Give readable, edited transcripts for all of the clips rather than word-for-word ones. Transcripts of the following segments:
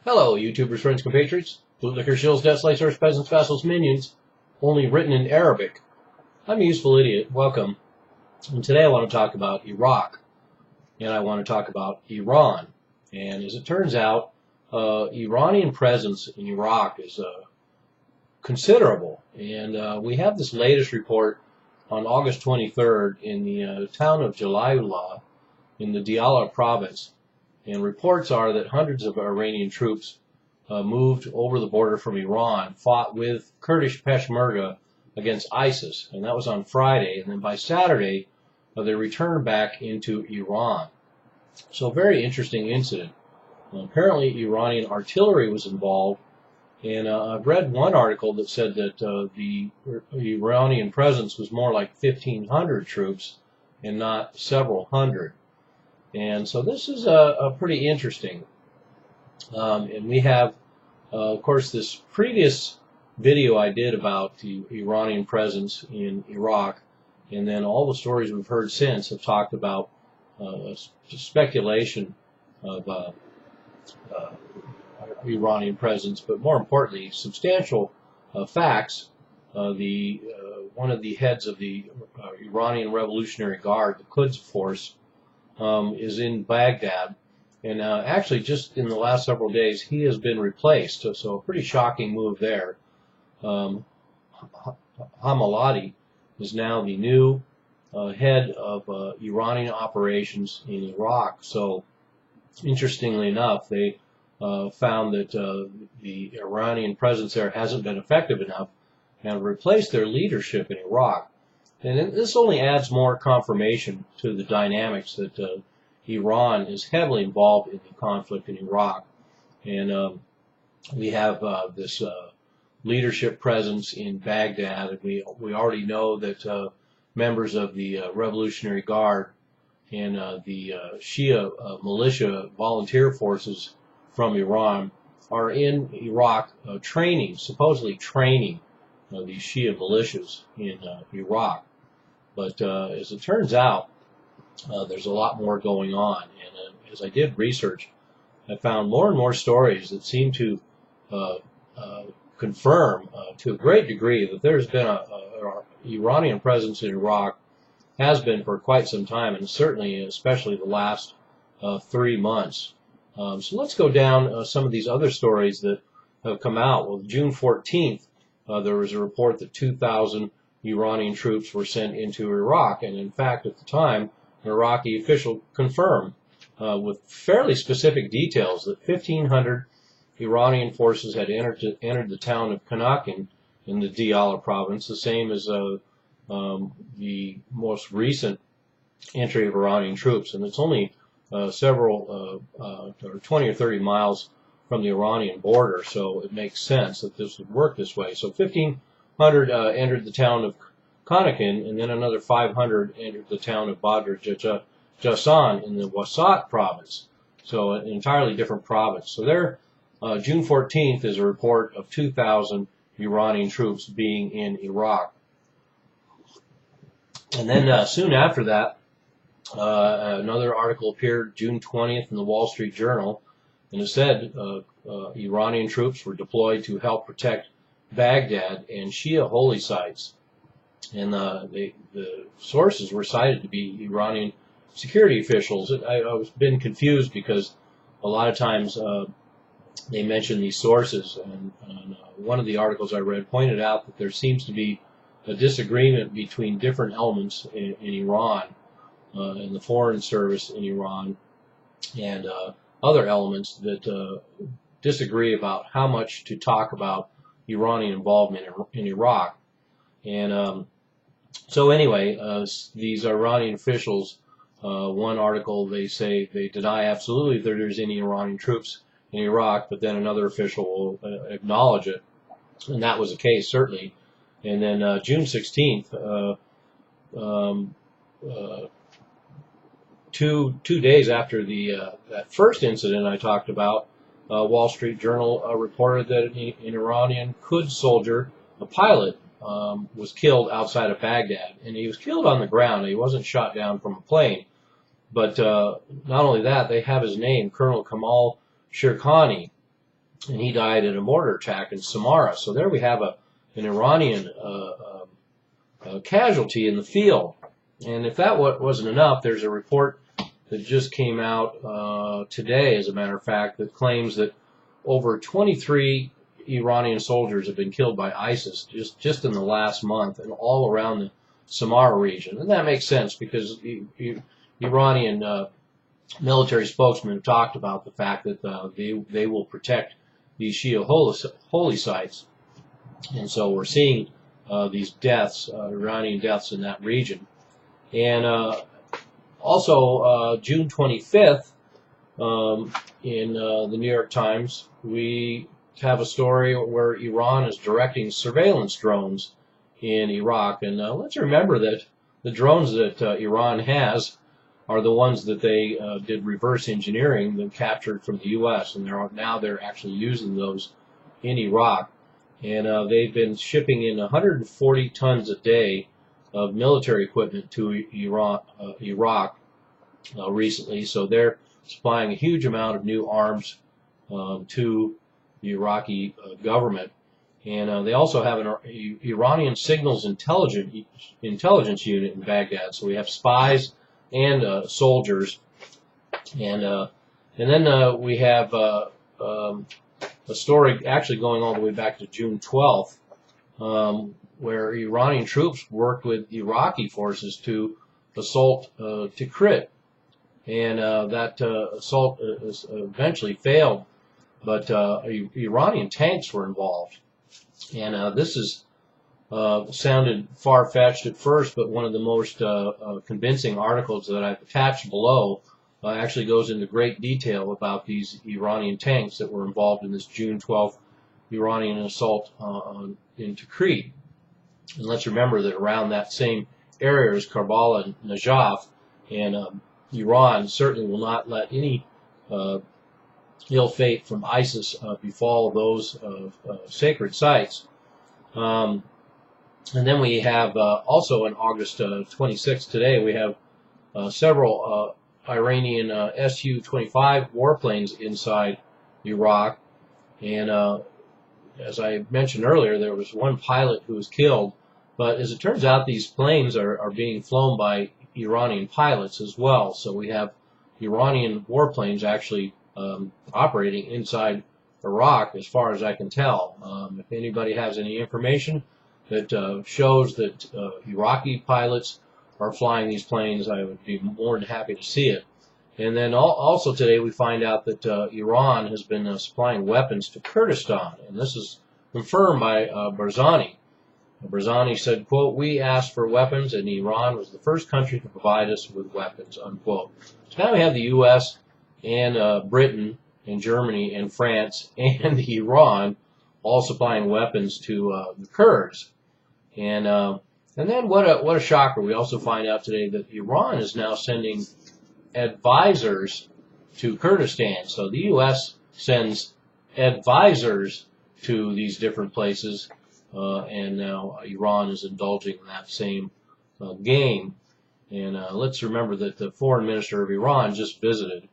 Hello, YouTubers, friends, compatriots, bootlickers, shills, death slicers, peasants, vassals, minions, only written in Arabic. I'm a useful idiot. Welcome. And today I want to talk about Iraq, and I want to talk about Iran. And as it turns out, Iranian presence in Iraq is considerable. And we have this latest report on August 23rd in the town of Jalalullah in the Diyala province. And reports are that hundreds of Iranian troops moved over the border from Iran, fought with Kurdish Peshmerga against ISIS, and that was on Friday. And then by Saturday, they returned back into Iran. So a very interesting incident. Apparently, Iranian artillery was involved, and I've read one article that said that the Iranian presence was more like 1,500 troops and not several hundred. And so this is a pretty interesting. And we have, of course, this previous video I did about the Iranian presence in Iraq, and then all the stories we've heard since have talked about speculation of Iranian presence, but more importantly, substantial facts. One of the heads of the Iranian Revolutionary Guard, the Quds Force, is in Baghdad, and actually just in the last several days he has been replaced, so a pretty shocking move there. Hamaladi is now the new head of Iranian operations in Iraq. So interestingly enough, they found that the Iranian presence there hasn't been effective enough and replaced their leadership in Iraq. And this only adds more confirmation to the dynamics that Iran is heavily involved in the conflict in Iraq. And we have this leadership presence in Baghdad. And we already know that members of the Revolutionary Guard and the Shia militia volunteer forces from Iran are in Iraq supposedly training these Shia militias in Iraq. But as it turns out, there's a lot more going on. And as I did research, I found more and more stories that seem to confirm to a great degree that there's been a Iranian presence in Iraq, has been for quite some time, and certainly, especially the last 3 months. So let's go down some of these other stories that have come out. Well, June 14th, there was a report that 2,000 Iranian troops were sent into Iraq, and in fact, at the time, an Iraqi official confirmed with fairly specific details that 1,500 Iranian forces had entered the town of Kanakin in the Diyala province, the same as the most recent entry of Iranian troops, and it's only several, or 20 or 30 miles from the Iranian border, so it makes sense that this would work this way. So 1,500 entered the town of Kanakin, and then another 500 entered the town of Badr Jassan in the Wasat province, so an entirely different province. So there, June 14th is a report of 2,000 Iranian troops being in Iraq. And then soon after that, another article appeared June 20th in the Wall Street Journal, and it said Iranian troops were deployed to help protect Baghdad and Shia holy sites. And the sources were cited to be Iranian security officials. I've been confused because a lot of times they mention these sources, and one of the articles I read pointed out that there seems to be a disagreement between different elements in Iran, in the foreign service in Iran, and other elements that disagree about how much to talk about Iranian involvement in Iraq. And so anyway, these Iranian officials, one article, they say they deny absolutely that there's any Iranian troops in Iraq, but then another official will acknowledge it, and that was the case, certainly. And then June 16th, two days after that first incident I talked about, Wall Street Journal reported that an Iranian Quds soldier, a pilot, was killed outside of Baghdad, and he was killed on the ground. He wasn't shot down from a plane. But not only that, they have his name, Colonel Kamal Shirkhani, and he died in a mortar attack in Samarra. So there we have an Iranian casualty in the field. And if that wasn't enough, there's a report that just came out today, as a matter of fact, that claims that over 23 Iranian soldiers have been killed by ISIS just in the last month, and all around the Samarra region. And that makes sense because Iranian military spokesmen have talked about the fact that they will protect these Shia holy sites. And so we're seeing these deaths, Iranian deaths in that region. And also June 25th, in the New York Times, we have a story where Iran is directing surveillance drones in Iraq. And let's remember that the drones that Iran has are the ones that they did reverse engineering that captured from the U.S. And now they're actually using those in Iraq. And they've been shipping in 140 tons a day of military equipment to Iraq recently. So they're supplying a huge amount of new arms to the Iraqi government. And they also have an Iranian signals intelligence unit in Baghdad. So we have spies and soldiers. And then we have a story actually going all the way back to June 12th, where Iranian troops worked with Iraqi forces to assault Tikrit. And that assault eventually failed, but Iranian tanks were involved. And this is sounded far-fetched at first, but one of the most convincing articles that I've attached below actually goes into great detail about these Iranian tanks that were involved in this June 12th Iranian assault in Tikrit. And let's remember that around that same area is Karbala and Najaf, and Iran certainly will not let any ill fate from ISIS befall those sacred sites. And then we have also on August 26th today, we have several Iranian Su-25 warplanes inside Iraq. And as I mentioned earlier, there was one pilot who was killed. But as it turns out, these planes are being flown by Iranian pilots as well. So we have Iranian warplanes actually operating inside Iraq, as far as I can tell. If anybody has any information that shows that Iraqi pilots are flying these planes, I would be more than happy to see it. And then also today we find out that Iran has been supplying weapons to Kurdistan, and this is confirmed by Barzani. Barzani said, quote, "We asked for weapons, and Iran was the first country to provide us with weapons," unquote. So now we have the U.S. and Britain and Germany and France and Iran all supplying weapons to the Kurds. And then what a shocker. We also find out today that Iran is now sending advisors to Kurdistan. So the U.S. sends advisors to these different places, and now Iran is indulging in that same game. And let's remember that the foreign minister of Iran just visited.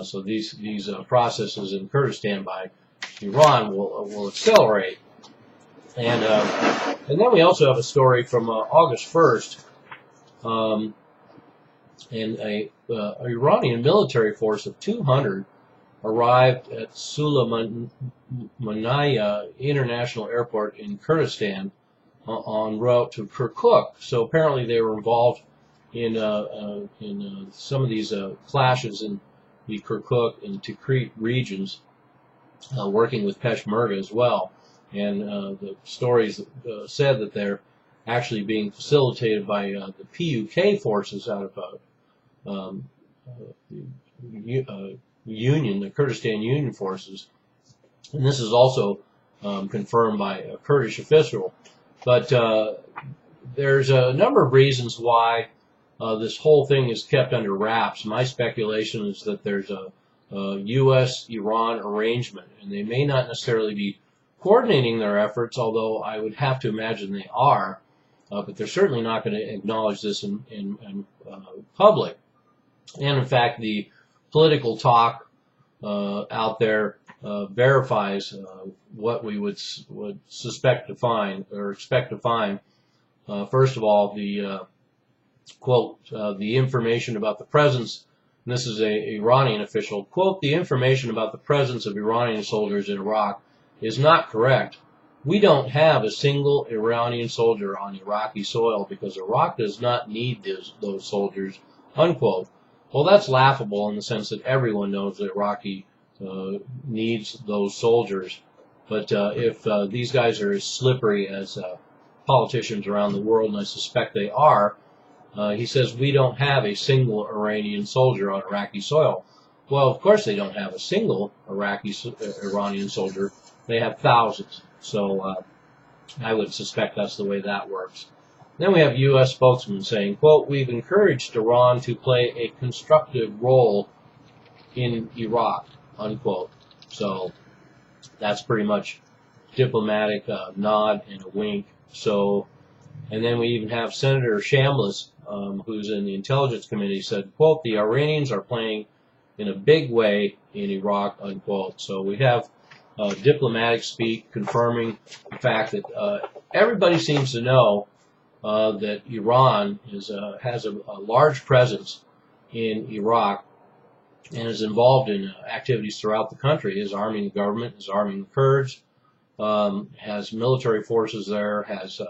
So these processes in Kurdistan by Iran will accelerate. And then we also have a story from August 1st. And a Iranian military force of 200 arrived at Sulaymaniyah International Airport in Kurdistan en route to Kirkuk. So apparently they were involved in some of these clashes in the Kirkuk and Tikrit regions, working with Peshmerga as well. And the stories said that they're actually being facilitated by the PUK forces out of the Kurdistan Union forces. And this is also confirmed by a Kurdish official. But there's a number of reasons why this whole thing is kept under wraps. My speculation is that there's a U.S.-Iran arrangement, and they may not necessarily be coordinating their efforts, although I would have to imagine they are, but they're certainly not going to acknowledge this in public. And in fact, the political talk out there verifies what we would suspect to find or expect to find. First of all, the quote, the information about the presence, and this is a Iranian official, quote, the information about the presence of Iranian soldiers in Iraq is not correct. We don't have a single Iranian soldier on Iraqi soil because Iraq does not need those soldiers, unquote. Well, that's laughable in the sense that everyone knows that Iraqi needs those soldiers. But if these guys are as slippery as politicians around the world, and I suspect they are, he says we don't have a single Iranian soldier on Iraqi soil. Well, of course they don't have a single Iranian soldier. They have thousands. So I would suspect that's the way that works. Then we have U.S. spokesman saying, quote, we've encouraged Iran to play a constructive role in Iraq, unquote. So that's pretty much diplomatic nod and a wink. So, and then we even have Senator Shamlis, who's in the Intelligence Committee, said, quote, the Iranians are playing in a big way in Iraq, unquote. So we have diplomatic speak confirming the fact that everybody seems to know that Iran has a large presence in Iraq and is involved in activities throughout the country, is arming the government, is arming the Kurds, has military forces there, has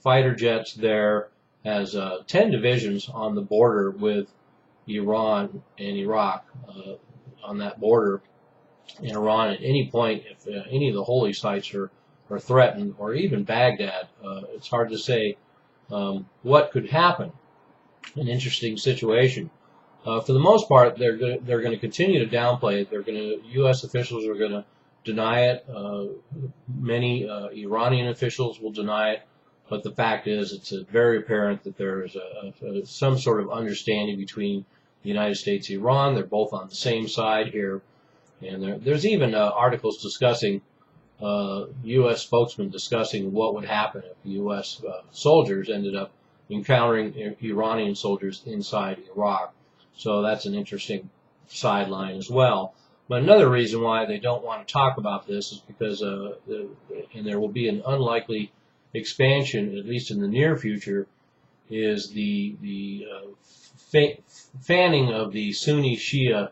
fighter jets there, has 10 divisions on the border with Iran and Iraq. On that border in Iran, at any point, if any of the holy sites are threatened, or even Baghdad, it's hard to say what could happen. An interesting situation. For the most part, they're going to continue to downplay it. U.S. officials are going to deny it. Many Iranian officials will deny it. But the fact is, it's very apparent that there is some sort of understanding between the United States and Iran. They're both on the same side here. And there's even articles discussing, U.S. spokesmen discussing what would happen if U.S. soldiers ended up encountering Iranian soldiers inside Iraq. So that's an interesting sideline as well. But another reason why they don't want to talk about this is because, and there will be an unlikely expansion, at least in the near future, is the fanning of the Sunni-Shia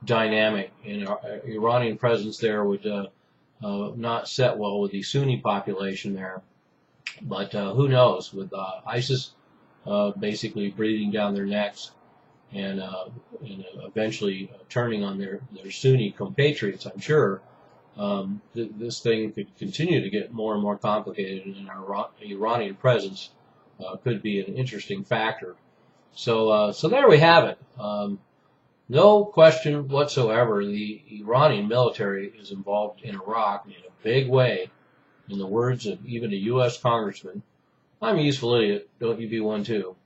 dynamic. And Iranian presence there would not set well with the Sunni population there. But who knows, with ISIS basically breathing down their necks and eventually turning on their Sunni compatriots, I'm sure, this thing could continue to get more and more complicated, and our Iranian presence could be an interesting factor. So there we have it. No question whatsoever, the Iranian military is involved in Iraq in a big way. In the words of even a U.S. congressman, I'm a useful idiot, don't you be one too.